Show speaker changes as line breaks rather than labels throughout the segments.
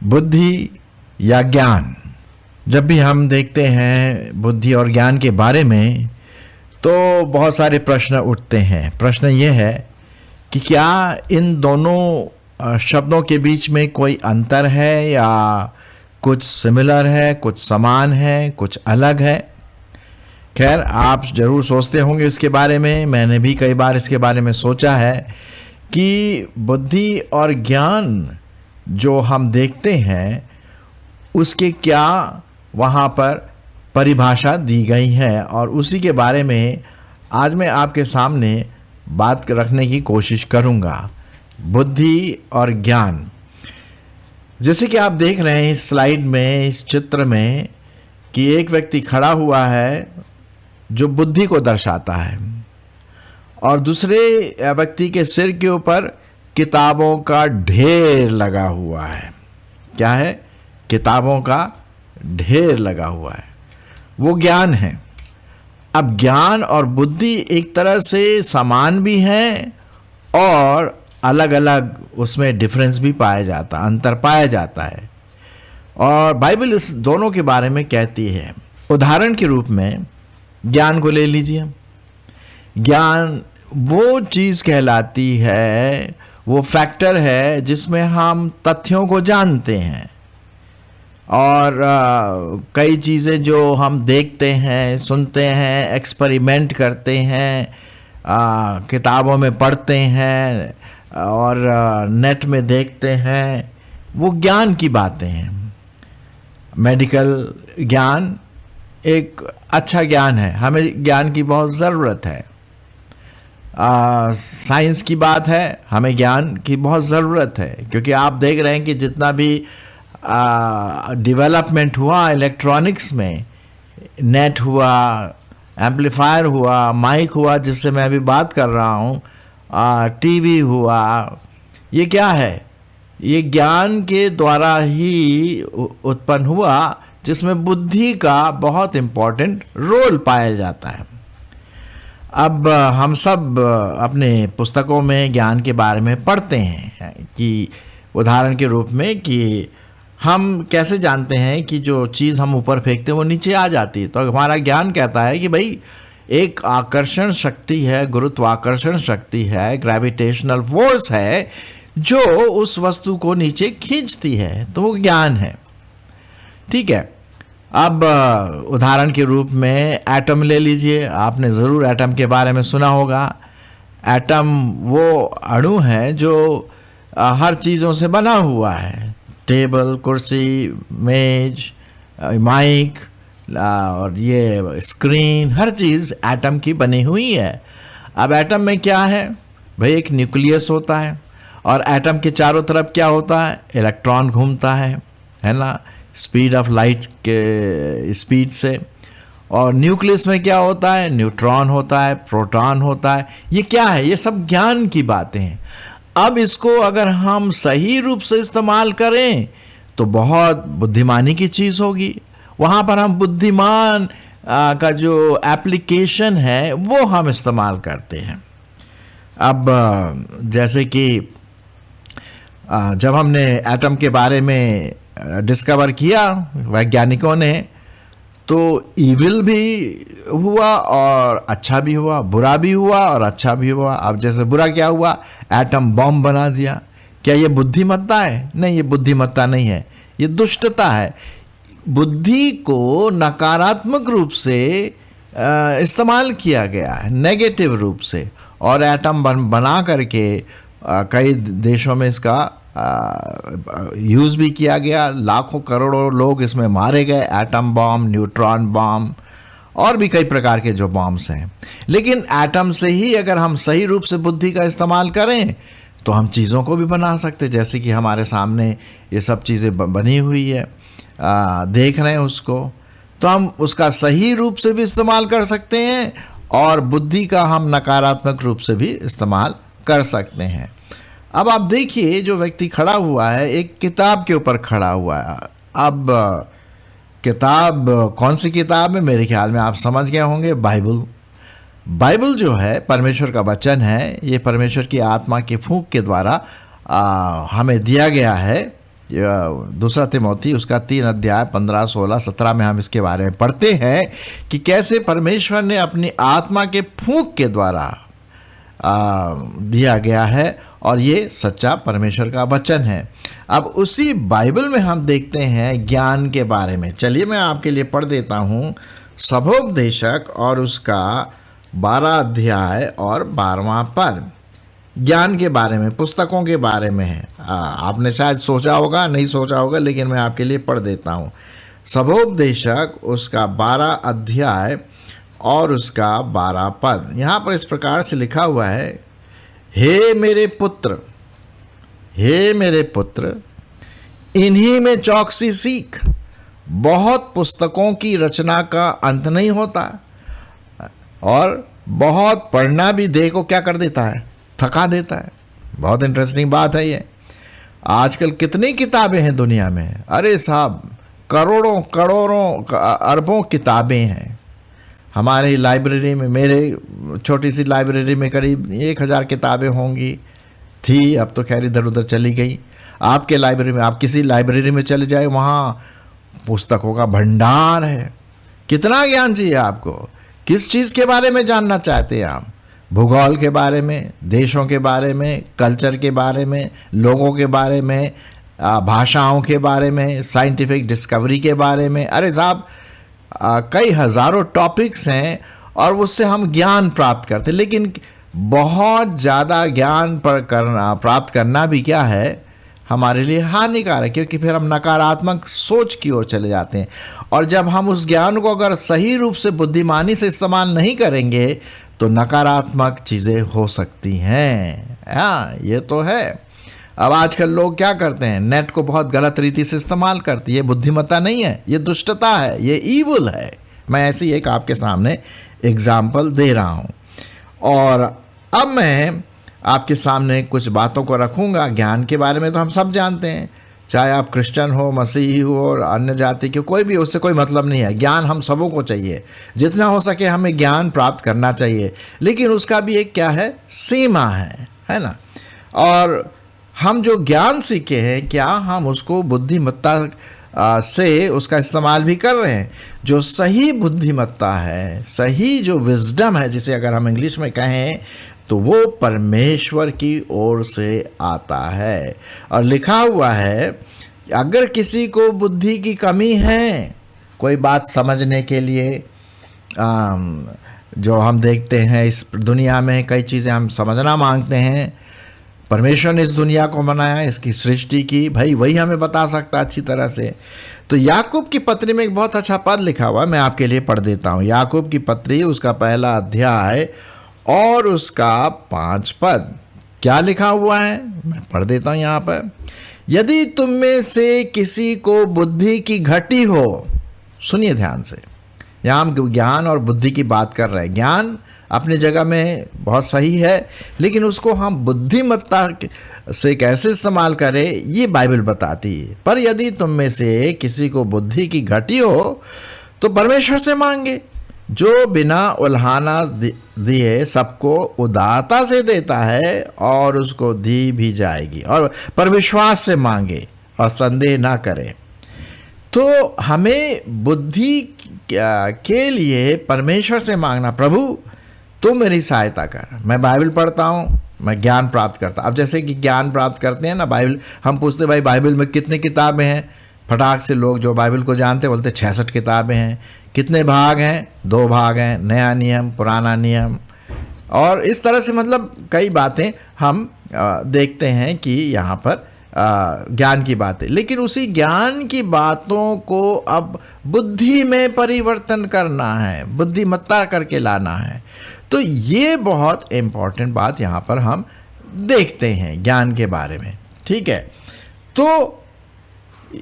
बुद्धि या ज्ञान। जब भी हम देखते हैं बुद्धि और ज्ञान के बारे में तो बहुत सारे प्रश्न उठते हैं। प्रश्न ये है कि क्या इन दोनों शब्दों के बीच में कोई अंतर है या कुछ सिमिलर है, कुछ समान है, कुछ अलग है। खैर, आप ज़रूर सोचते होंगे इसके बारे में। मैंने भी कई बार इसके बारे में सोचा है कि बुद्धि और ज्ञान जो हम देखते हैं उसके क्या वहाँ पर परिभाषा दी गई है, और उसी के बारे में आज मैं आपके सामने बात रखने की कोशिश करूँगा। बुद्धि और ज्ञान, जैसे कि आप देख रहे हैं इस स्लाइड में, इस चित्र में, कि एक व्यक्ति खड़ा हुआ है जो बुद्धि को दर्शाता है, और दूसरे व्यक्ति के सिर के ऊपर किताबों का ढेर लगा हुआ है। क्या है? किताबों का ढेर लगा हुआ है, वो ज्ञान है। अब ज्ञान और बुद्धि एक तरह से समान भी हैं और अलग अलग उसमें डिफरेंस भी पाया जाता, अंतर पाया जाता है, और बाइबल इस दोनों के बारे में कहती है। उदाहरण के रूप में ज्ञान को ले लीजिए। ज्ञान वो चीज़ कहलाती है, वो फैक्टर है जिसमें हम तथ्यों को जानते हैं, और कई चीज़ें जो हम देखते हैं, सुनते हैं, एक्सपेरिमेंट करते हैं, किताबों में पढ़ते हैं और नेट में देखते हैं, वो ज्ञान की बातें हैं। मेडिकल ज्ञान एक अच्छा ज्ञान है, हमें ज्ञान की बहुत ज़रूरत है। साइंस की बात है, हमें ज्ञान की बहुत ज़रूरत है, क्योंकि आप देख रहे हैं कि जितना भी डेवलपमेंट हुआ इलेक्ट्रॉनिक्स में, नेट हुआ, एम्पलीफायर हुआ, माइक हुआ जिससे मैं अभी बात कर रहा हूँ, टीवी हुआ, ये क्या है? ये ज्ञान के द्वारा ही उत्पन्न हुआ, जिसमें बुद्धि का बहुत इम्पोर्टेंट रोल पाया जाता है। अब हम सब अपने पुस्तकों में ज्ञान के बारे में पढ़ते हैं कि उदाहरण के रूप में कि हम कैसे जानते हैं कि जो चीज़ हम ऊपर फेंकते हैं वो नीचे आ जाती है। तो हमारा ज्ञान कहता है कि भाई एक आकर्षण शक्ति है, गुरुत्वाकर्षण शक्ति है, ग्रेविटेशनल फोर्स है जो उस वस्तु को नीचे खींचती है, तो वो ज्ञान है। ठीक है। अब उदाहरण के रूप में एटम ले लीजिए। आपने ज़रूर एटम के बारे में सुना होगा। एटम वो अणु है जो हर चीज़ों से बना हुआ है। टेबल, कुर्सी, मेज, माइक और ये स्क्रीन, हर चीज़ एटम की बनी हुई है। अब एटम में क्या है भाई? एक न्यूक्लियस होता है, और एटम के चारों तरफ क्या होता है? इलेक्ट्रॉन घूमता है ना, स्पीड ऑफ लाइट के स्पीड से। और न्यूक्लियस में क्या होता है? न्यूट्रॉन होता है, प्रोटॉन होता है। ये क्या है? ये सब ज्ञान की बातें हैं। अब इसको अगर हम सही रूप से इस्तेमाल करें तो बहुत बुद्धिमानी की चीज़ होगी। वहाँ पर हम बुद्धिमान का जो एप्लीकेशन है वो हम इस्तेमाल करते हैं। अब जैसे कि जब हमने एटम के बारे में डिस्कवर किया वैज्ञानिकों ने, तो इविल भी हुआ और अच्छा भी हुआ, बुरा भी हुआ और अच्छा भी हुआ। अब जैसे बुरा क्या हुआ? एटम बॉम्ब बना दिया। क्या ये बुद्धिमत्ता है? नहीं, ये बुद्धिमत्ता नहीं है, ये दुष्टता है। बुद्धि को नकारात्मक रूप से इस्तेमाल किया गया है, नेगेटिव रूप से, और एटम बना करके कई देशों में इसका यूज़ भी किया गया। लाखों करोड़ों लोग इसमें मारे गए। एटम बॉम्ब, न्यूट्रॉन बॉम्ब और भी कई प्रकार के जो बॉम्ब्स हैं। लेकिन एटम से ही अगर हम सही रूप से बुद्धि का इस्तेमाल करें तो हम चीज़ों को भी बना सकते, जैसे कि हमारे सामने ये सब चीज़ें बनी हुई है, देख रहे हैं उसको, तो हम उसका सही रूप से भी इस्तेमाल कर सकते हैं और बुद्धि का हम नकारात्मक रूप से भी इस्तेमाल कर सकते हैं। अब आप देखिए, जो व्यक्ति खड़ा हुआ है एक किताब के ऊपर खड़ा हुआ है। अब किताब कौन सी किताब है? मेरे ख्याल में आप समझ गए होंगे, बाइबल। बाइबल जो है परमेश्वर का वचन है। ये परमेश्वर की आत्मा के फूंक के द्वारा हमें दिया गया है, दूसरा तिमोथी उसका 3 अध्याय 15, 16, 17 में हम इसके बारे में पढ़ते हैं कि कैसे परमेश्वर ने अपनी आत्मा के फूंक के द्वारा दिया गया है और ये सच्चा परमेश्वर का वचन है। अब उसी बाइबल में हम देखते हैं ज्ञान के बारे में। चलिए मैं आपके लिए पढ़ देता हूँ सभोपदेशक और उसका 12 अध्याय और 12वां पद। ज्ञान के बारे में, पुस्तकों के बारे में है। आपने शायद सोचा होगा, नहीं सोचा होगा, लेकिन मैं आपके लिए पढ़ देता हूँ। सभोपदेशक उसका 12 अध्याय और उसका 12 पद। यहाँ पर इस प्रकार से लिखा हुआ है, हे मेरे पुत्र, हे मेरे पुत्र, इन्हीं में चौकसी सीख। बहुत पुस्तकों की रचना का अंत नहीं होता, और बहुत पढ़ना भी देह को क्या कर देता है, थका देता है। बहुत इंटरेस्टिंग बात है ये। आजकल कितनी किताबें हैं दुनिया में, अरे साहब करोड़ों करोड़ों अरबों किताबें हैं। हमारी लाइब्रेरी में, मेरे छोटी सी लाइब्रेरी में करीब 1000 किताबें होंगी, थी, अब तो खैर इधर उधर चली गई। आपके लाइब्रेरी में, आप किसी लाइब्रेरी में चले जाए, वहाँ पुस्तकों का भंडार है। कितना ज्ञान चाहिए आपको, किस चीज़ के बारे में जानना चाहते हैं आप? भूगोल के बारे में, देशों के बारे में, कल्चर के बारे में, लोगों के बारे में, भाषाओं के बारे में, साइंटिफिक डिस्कवरी के बारे में। अरे साहब कई हज़ारों टॉपिक्स हैं और उससे हम ज्ञान प्राप्त करते हैं। लेकिन बहुत ज़्यादा ज्ञान प्राप्त करना भी क्या है, हमारे लिए हानिकारक, क्योंकि फिर हम नकारात्मक सोच की ओर चले जाते हैं। और जब हम उस ज्ञान को अगर सही रूप से बुद्धिमानी से इस्तेमाल नहीं करेंगे तो नकारात्मक चीज़ें हो सकती हैं। हाँ, ये तो है। अब आजकल लोग क्या करते हैं, नेट को बहुत गलत रीति से इस्तेमाल करते हैं। ये बुद्धिमत्ता नहीं है, ये दुष्टता है, ये ईवल है। मैं ऐसी एक आपके सामने एग्जाम्पल दे रहा हूँ। और अब मैं आपके सामने कुछ बातों को रखूँगा। ज्ञान के बारे में तो हम सब जानते हैं, चाहे आप क्रिश्चियन हो, मसीही हो और अन्य जाति के, कोई भी, उससे कोई मतलब नहीं है। ज्ञान हम सबों को चाहिए, जितना हो सके हमें ज्ञान प्राप्त करना चाहिए। लेकिन उसका भी एक क्या है, सीमा है ना। और हम जो ज्ञान सीखे हैं, क्या हम उसको बुद्धिमत्ता से उसका इस्तेमाल भी कर रहे हैं? जो सही बुद्धिमत्ता है, सही जो विजडम है, जिसे अगर हम इंग्लिश में कहें, तो वो परमेश्वर की ओर से आता है। और लिखा हुआ है, अगर किसी को बुद्धि की कमी है, कोई बात समझने के लिए, जो हम देखते हैं इस दुनिया में कई चीज़ें हम समझना मांगते हैं। परमेश्वर ने इस दुनिया को बनाया, इसकी सृष्टि की, भाई वही हमें बता सकता अच्छी तरह से। तो याकूब की पत्री में एक बहुत अच्छा पद लिखा हुआ है, मैं आपके लिए पढ़ देता हूँ। याकूब की पत्री उसका 1 अध्याय और उसका 5 पद। क्या लिखा हुआ है, मैं पढ़ देता हूँ यहाँ पर। यदि तुम में से किसी को बुद्धि की घटी हो, सुनिए ध्यान से, यहाँ हम ज्ञान और बुद्धि की बात कर रहे हैं। ज्ञान अपनी जगह में बहुत सही है, लेकिन उसको हम बुद्धिमत्ता से कैसे इस्तेमाल करें, ये बाइबल बताती है। पर यदि तुम में से किसी को बुद्धि की घटी हो तो परमेश्वर से मांगे, जो बिना उल्हाना दिए सबको उदारता से देता है, और उसको दी भी जाएगी। और पर विश्वास से मांगे और संदेह ना करें। तो हमें बुद्धि के लिए परमेश्वर से मांगना, प्रभु तू मेरी सहायता कर। मैं बाइबल पढ़ता हूँ, मैं ज्ञान प्राप्त करता। अब जैसे कि ज्ञान प्राप्त करते हैं ना, बाइबल हम पूछते भाई बाइबल में कितनी किताबें हैं, फटाक से लोग जो बाइबल को जानते बोलते 66 किताबें हैं। कितने भाग हैं? 2 भाग हैं, नया नियम, पुराना नियम। और इस तरह से मतलब कई बातें हम देखते हैं कि यहाँ पर ज्ञान की बातें। लेकिन उसी ज्ञान की बातों को अब बुद्धि में परिवर्तन करना है, बुद्धिमत्ता करके लाना है। तो ये बहुत इम्पोर्टेंट बात यहाँ पर हम देखते हैं ज्ञान के बारे में, ठीक है। तो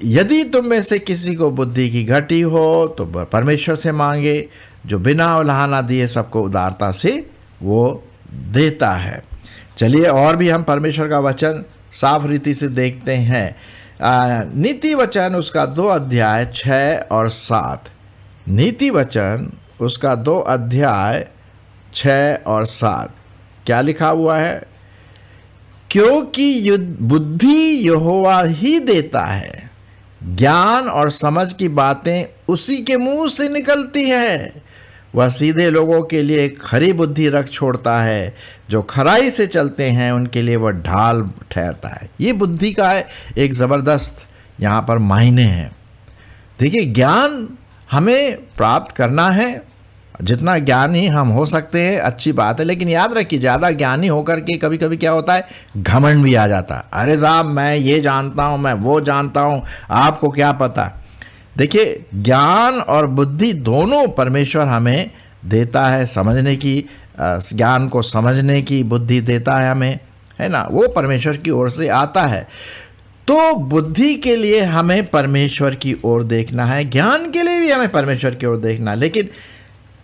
यदि तुम में से किसी को बुद्धि की घटी हो तो परमेश्वर से मांगे, जो बिना उल्हाना दिए सबको उदारता से वो देता है। चलिए और भी हम परमेश्वर का वचन साफ रीति से देखते हैं। नीति वचन उसका 2 अध्याय 6 और 7। नीति वचन उसका 2 अध्याय 6 और 7 क्या लिखा हुआ है? क्योंकि बुद्धि यहोवा ही देता है, ज्ञान और समझ की बातें उसी के मुंह से निकलती है। वह सीधे लोगों के लिए खरी बुद्धि रख छोड़ता है, जो खराई से चलते हैं उनके लिए वह ढाल ठहरता है। ये बुद्धि का एक ज़बरदस्त यहाँ पर मायने हैं। देखिए, ज्ञान हमें प्राप्त करना है, जितना ज्ञानी हम हो सकते हैं अच्छी बात है, लेकिन याद रखिए ज़्यादा ज्ञानी होकर के कभी कभी क्या होता है, घमंड भी आ जाता है। अरे साहब, मैं ये जानता हूँ, मैं वो जानता हूँ, आपको क्या पता। देखिए, ज्ञान और बुद्धि दोनों परमेश्वर हमें देता है, समझने की, ज्ञान को समझने की बुद्धि देता है हमें, है ना, वो परमेश्वर की ओर से आता है। तो बुद्धि के लिए हमें परमेश्वर की ओर देखना है, ज्ञान के लिए भी हमें परमेश्वर की ओर देखना है। लेकिन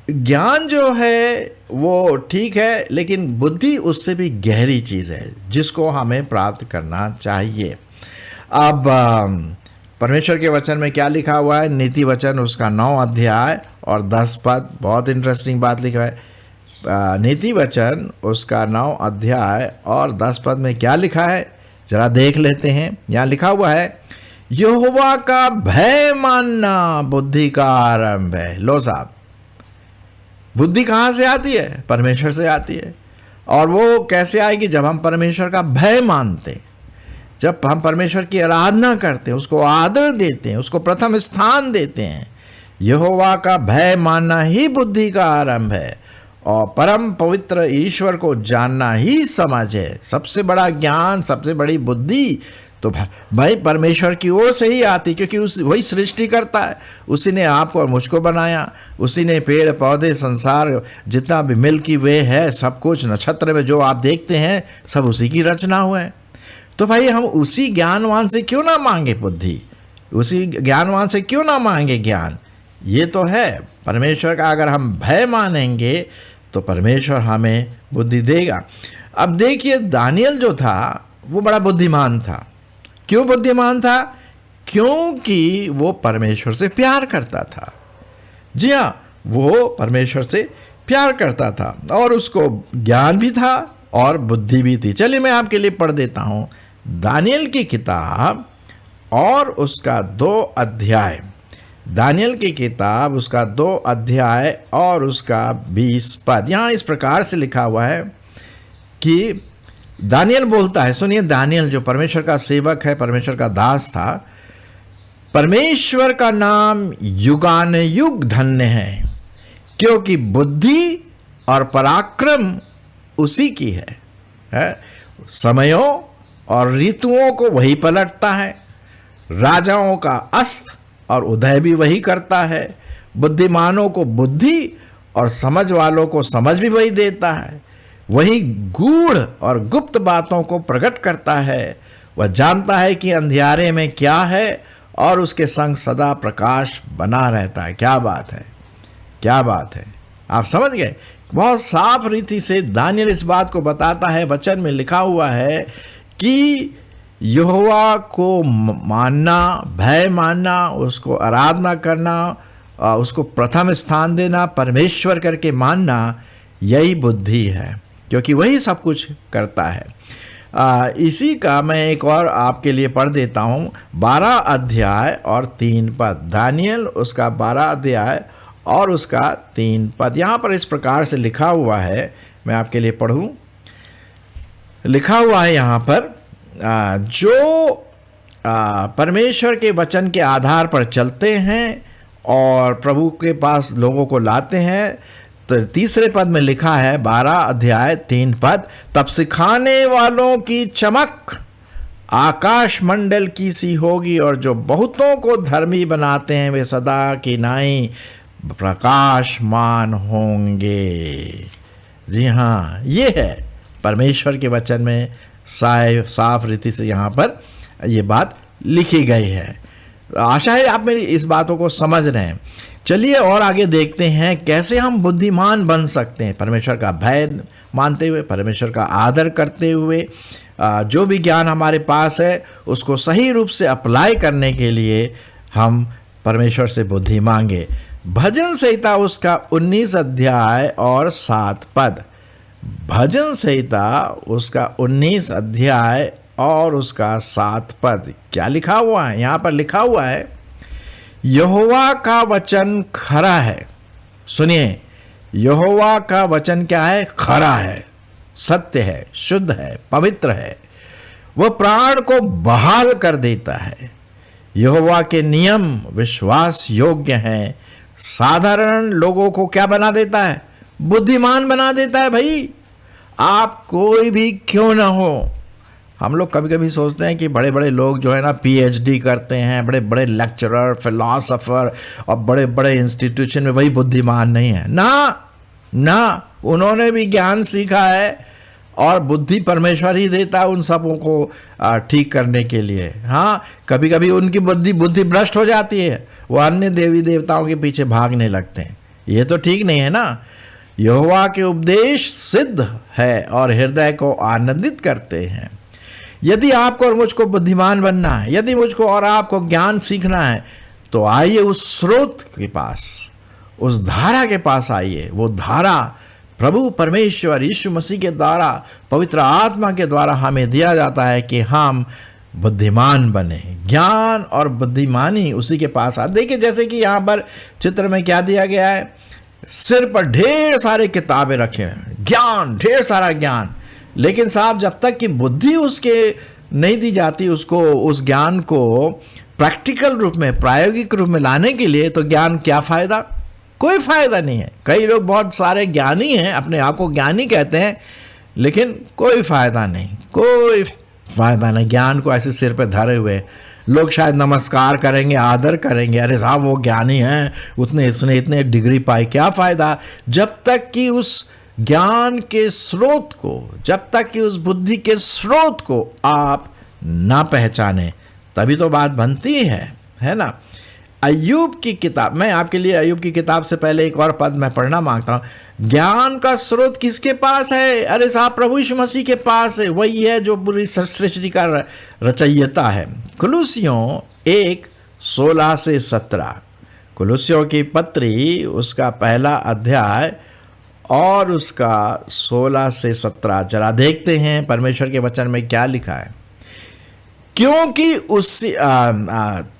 ज्ञान जो है वो ठीक है, लेकिन बुद्धि उससे भी गहरी चीज़ है जिसको हमें प्राप्त करना चाहिए। अब परमेश्वर के वचन में क्या लिखा हुआ है, नीति वचन उसका 9 अध्याय और 10 पद, बहुत इंटरेस्टिंग बात लिखा है। नीति वचन उसका 9 अध्याय और 10 पद में क्या लिखा है, जरा देख लेते हैं। यहाँ लिखा हुआ है, यहोवा का भय मानना बुद्धि का आरंभ है। लो साहब, बुद्धि कहाँ से आती है? परमेश्वर से आती है। और वो कैसे आएगी? जब हम परमेश्वर का भय मानते हैं, जब हम परमेश्वर की आराधना करते हैं, उसको आदर देते हैं, उसको प्रथम स्थान देते हैं। यहोवा का भय मानना ही बुद्धि का आरंभ है, और परम पवित्र ईश्वर को जानना ही समझ है। सबसे बड़ा ज्ञान, सबसे बड़ी बुद्धि तो भाई परमेश्वर की ओर से ही आती, क्योंकि वही सृष्टि करता है। उसी ने आपको और मुझको बनाया, उसी ने पेड़ पौधे, संसार जितना भी मिल्की वे है, सब कुछ नक्षत्र में जो आप देखते हैं, सब उसी की रचना हुआ है। तो भाई हम उसी ज्ञानवान से क्यों ना मांगे बुद्धि, उसी ज्ञानवान से क्यों ना मांगे ज्ञान। ये तो है परमेश्वर का, अगर हम भय मानेंगे तो परमेश्वर हमें बुद्धि देगा। अब देखिए, दानियल जो था वो बड़ा बुद्धिमान था। क्यों बुद्धिमान था? क्योंकि वो परमेश्वर से प्यार करता था। जी हाँ, वो परमेश्वर से प्यार करता था और उसको ज्ञान भी था और बुद्धि भी थी। चलिए मैं आपके लिए पढ़ देता हूँ दानियल की किताब और उसका 2 अध्याय। दानियल की किताब उसका 2 अध्याय और उसका 20 पद। यहाँ इस प्रकार से लिखा हुआ है कि दानियल बोलता है, सुनिए, दानियल जो परमेश्वर का सेवक है, परमेश्वर का दास था। परमेश्वर का नाम युगान युग धन्य है, क्योंकि बुद्धि और पराक्रम उसी की है। समयों और ऋतुओं को वही पलटता है, राजाओं का अस्त और उदय भी वही करता है। बुद्धिमानों को बुद्धि और समझ वालों को समझ भी वही देता है। वही गूढ़ और गुप्त बातों को प्रकट करता है। वह जानता है कि अंधियारे में क्या है और उसके संग सदा प्रकाश बना रहता है। क्या बात है, क्या बात है, आप समझ गए। बहुत साफ रीति से दानियल इस बात को बताता है। वचन में लिखा हुआ है कि यहोवा को मानना, भय मानना, उसको आराधना करना, उसको प्रथम स्थान देना, परमेश्वर करके मानना, यही बुद्धि है, क्योंकि वही सब कुछ करता है। इसी का मैं एक और आपके लिए पढ़ देता हूँ, 12 अध्याय और 3 पद। दानियल उसका 12 अध्याय और उसका 3 पद। यहाँ पर इस प्रकार से लिखा हुआ है, मैं आपके लिए पढ़ूँ। लिखा हुआ है यहाँ पर, जो परमेश्वर के वचन के आधार पर चलते हैं और प्रभु के पास लोगों को लाते हैं। तो 3 पद में लिखा है, 12 अध्याय 3 पद, तब सिखाने वालों की चमक आकाश मंडल की सी होगी, और जो बहुतों को धर्मी बनाते हैं वे सदा की नाई प्रकाशमान होंगे। जी हाँ, ये है परमेश्वर के वचन में साफ रीति से यहाँ पर ये बात लिखी गई है। आशा है आप मेरी इस बातों को समझ रहे हैं। चलिए और आगे देखते हैं कैसे हम बुद्धिमान बन सकते हैं। परमेश्वर का भय मानते हुए, परमेश्वर का आदर करते हुए, जो भी ज्ञान हमारे पास है उसको सही रूप से अप्लाई करने के लिए हम परमेश्वर से बुद्धि मांगे। भजन संहिता उसका 19 अध्याय और 7 पद। भजन संहिता उसका 19 अध्याय और उसका 7 पद क्या लिखा हुआ है? यहाँ पर लिखा हुआ है, यहोवा का वचन खरा है। सुनिए, यहोवा का वचन क्या है? खरा है, सत्य है, शुद्ध है, पवित्र है। वह प्राण को बहाल कर देता है। यहोवा के नियम विश्वास योग्य हैं। साधारण लोगों को क्या बना देता है? बुद्धिमान बना देता है। भाई, आप कोई भी क्यों ना हो, हम लोग कभी कभी सोचते हैं कि बड़े बड़े लोग जो है ना पीएचडी करते हैं, बड़े बड़े लेक्चरर, फिलोसोफर और बड़े बड़े इंस्टीट्यूशन में, वही बुद्धिमान नहीं है। ना, उन्होंने भी ज्ञान सीखा है और बुद्धि परमेश्वर ही देता है उन सबों को ठीक करने के लिए। हाँ, कभी कभी उनकी बुद्धि भ्रष्ट हो जाती है, वो अन्य देवी देवताओं के पीछे भागने लगते हैं। ये तो ठीक नहीं है ना। यहोवा के उपदेश सिद्ध है और हृदय को आनंदित करते हैं। यदि आपको और मुझको बुद्धिमान बनना है, यदि मुझको और आपको ज्ञान सीखना है, तो आइए उस स्रोत के पास, उस धारा के पास आइए। वो धारा प्रभु परमेश्वर यीशु मसीह के द्वारा, पवित्र आत्मा के द्वारा हमें दिया जाता है कि हम बुद्धिमान बने। ज्ञान और बुद्धिमानी उसी के पास आ। देखिए, जैसे कि यहाँ पर चित्र में क्या दिया गया है, सिर पर ढेर सारे किताबें रखे हैं, ज्ञान, ढेर सारा ज्ञान। लेकिन साहब, जब तक कि बुद्धि उसके नहीं दी जाती, उसको, उस ज्ञान को प्रैक्टिकल रूप में, प्रायोगिक रूप में लाने के लिए, तो ज्ञान क्या फायदा? कोई फायदा नहीं है। कई लोग बहुत सारे ज्ञानी हैं, अपने आप को ज्ञानी कहते हैं, लेकिन कोई फायदा नहीं, कोई फायदा नहीं। ज्ञान को ऐसे सिर पे धरे हुए लोग शायद नमस्कार करेंगे, आदर करेंगे, अरे साहब वो ज्ञानी हैं, उसने इतने डिग्री पाई। क्या फायदा? जब तक कि उस ज्ञान के स्रोत को, जब तक कि उस बुद्धि के स्रोत को आप ना पहचाने, तभी तो बात बनती है ना। अय्यूब की किताब, मैं आपके लिए अय्यूब की किताब से पहले एक और पद मैं पढ़ना मांगता हूं। ज्ञान का स्रोत किसके पास है? अरे साहब, प्रभु यीशु मसीह के पास है। वही है जो पूरी सृष्टि का रचयिता है। कुलुसियों 1:16 से 17, कुलुसियों की पत्री उसका पहला अध्याय और उसका 16 से 17 जरा देखते हैं परमेश्वर के वचन में क्या लिखा है। क्योंकि उसी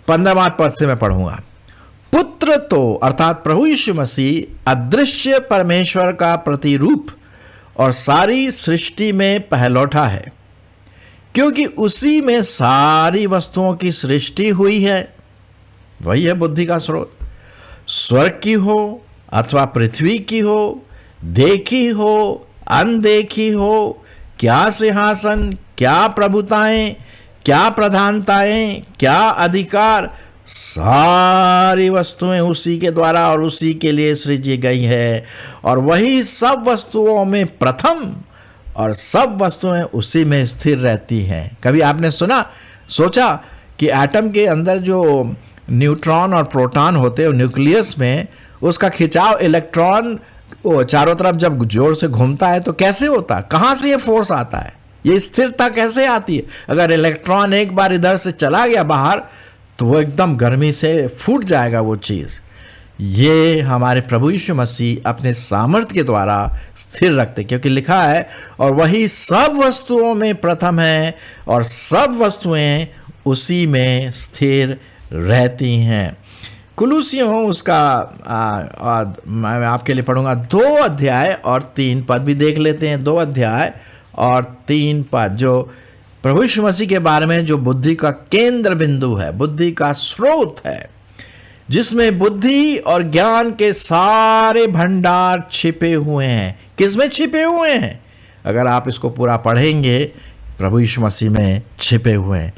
15वां पद से मैं पढ़ूंगा। पुत्र तो, अर्थात प्रभु यीशु मसीह, अदृश्य परमेश्वर का प्रतिरूप और सारी सृष्टि में पहलौठा है, क्योंकि उसी में सारी वस्तुओं की सृष्टि हुई है। वही है बुद्धि का स्रोत। स्वर्ग की हो अथवा पृथ्वी की हो, देखी हो अनदेखी हो, क्या सिंहासन, क्या प्रभुताएं, क्या प्रधानताएं, क्या अधिकार, सारी वस्तुएं उसी के द्वारा और उसी के लिए सृजी गई है। और वही सब वस्तुओं में प्रथम और सब वस्तुएं उसी में स्थिर रहती हैं। कभी आपने सोचा कि एटम के अंदर जो न्यूट्रॉन और प्रोटॉन होते हैं, न्यूक्लियस में, उसका खिंचाव इलेक्ट्रॉन चारों तरफ जब जोर से घूमता है तो कैसे होता है? कहाँ से ये फोर्स आता है? ये स्थिरता कैसे आती है? अगर इलेक्ट्रॉन एक बार इधर से चला गया बाहर, तो वो एकदम गर्मी से फूट जाएगा वो चीज़। ये हमारे प्रभु यीशु मसीह अपने सामर्थ्य के द्वारा स्थिर रखते, क्योंकि लिखा है, और वही सब वस्तुओं में प्रथम है और सब वस्तुएं उसी में स्थिर रहती हैं। कुलुसियों उसका मैं आपके लिए पढ़ूंगा 2 अध्याय और 3 पद भी देख लेते हैं। 2 अध्याय और 3 पद जो प्रभु यीशु मसीह के बारे में, जो बुद्धि का केंद्र बिंदु है, बुद्धि का स्रोत है, जिसमें बुद्धि और ज्ञान के सारे भंडार छिपे हुए हैं। किसमें छिपे हुए हैं? अगर आप इसको पूरा पढ़ेंगे, प्रभु यीशु मसीह में छिपे हुए हैं।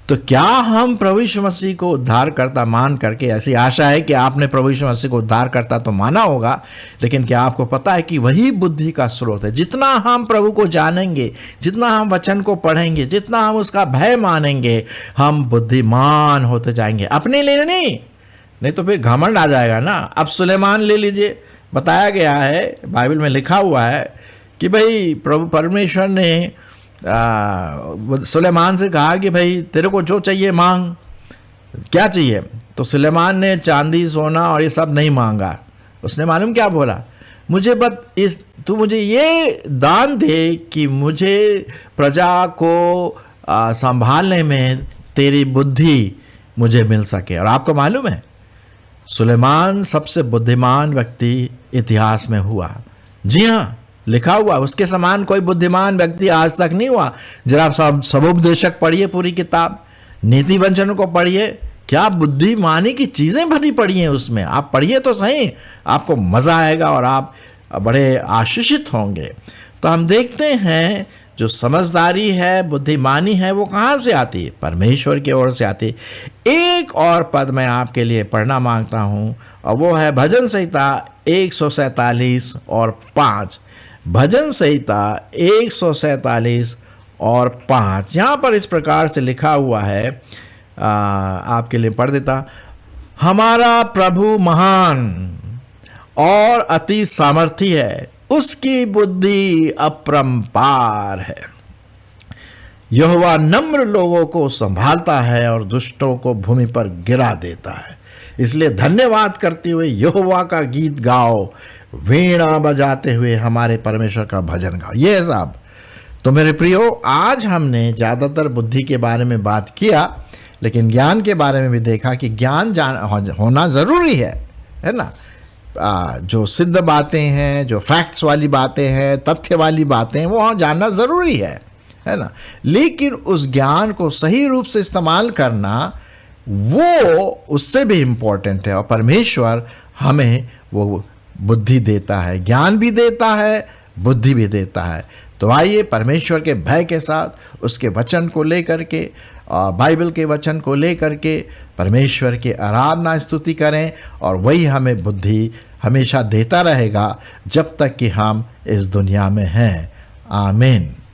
तो क्या हम प्रभु यीशु मसीह को उद्धारकर्ता मान करके, ऐसी आशा है कि आपने प्रभु यीशु मसीह को उद्धारकर्ता तो माना होगा, लेकिन क्या आपको पता है कि वही बुद्धि का स्रोत है? जितना हम प्रभु को जानेंगे, जितना हम वचन को पढ़ेंगे, जितना हम उसका भय मानेंगे, हम बुद्धिमान होते जाएंगे। अपने लिए नहीं तो फिर घमंड आ जाएगा ना। अब सुलेमान ले लीजिए, बताया गया है, बाइबल में लिखा हुआ है कि भाई प्रभु परमेश्वर ने सुलेमान से कहा कि भाई तेरे को जो चाहिए मांग, क्या चाहिए? तो सुलेमान ने चांदी, सोना और ये सब नहीं मांगा। उसने मालूम क्या बोला? मुझे बस इस तू मुझे ये दान दे कि मुझे प्रजा को संभालने में तेरी बुद्धि मुझे मिल सके। और आपको मालूम है, सुलेमान सबसे बुद्धिमान व्यक्ति इतिहास में हुआ। जी हाँ, लिखा हुआ, उसके समान कोई बुद्धिमान व्यक्ति आज तक नहीं हुआ। जरा आप सबोपदेशक पढ़िए, पूरी किताब, नीति वचन को पढ़िए, क्या बुद्धिमानी की चीजें भरी पड़ी हैं उसमें। आप पढ़िए तो सही, आपको मजा आएगा और आप बड़े आशीषित होंगे। तो हम देखते हैं जो समझदारी है, बुद्धिमानी है, वो कहाँ से आती है? परमेश्वर की ओर से आती है। एक और पद मैं आपके लिए पढ़ना मांगता हूँ, और वो है भजन संहिता 147 और 5। भजन संहिता 147 और 5। यहाँ पर इस प्रकार से लिखा हुआ है, आपके लिए पढ़ देता। हमारा प्रभु महान और अति सामर्थी है, उसकी बुद्धि अपरंपार है। यहोवा नम्र लोगों को संभालता है और दुष्टों को भूमि पर गिरा देता है। इसलिए धन्यवाद करते हुए यहोवा का गीत गाओ, वीणा बजाते हुए हमारे परमेश्वर का भजन गाओ। ये है साहब। तो मेरे प्रियो, आज हमने ज़्यादातर बुद्धि के बारे में बात किया, लेकिन ज्ञान के बारे में भी देखा कि ज्ञान होना ज़रूरी है ना। जो सिद्ध बातें हैं, जो फैक्ट्स वाली बातें हैं, तथ्य वाली बातें, वो जानना ज़रूरी है ना। लेकिन उस ज्ञान को सही रूप से इस्तेमाल करना, वो उससे भी इम्पोर्टेंट है। और परमेश्वर हमें वो बुद्धि देता है, ज्ञान भी देता है, बुद्धि भी देता है। तो आइए परमेश्वर के भय के साथ, उसके वचन को लेकर के, बाइबल के वचन को लेकर के परमेश्वर की आराधना स्तुति करें, और वही हमें बुद्धि हमेशा देता रहेगा जब तक कि हम इस दुनिया में हैं। आमीन।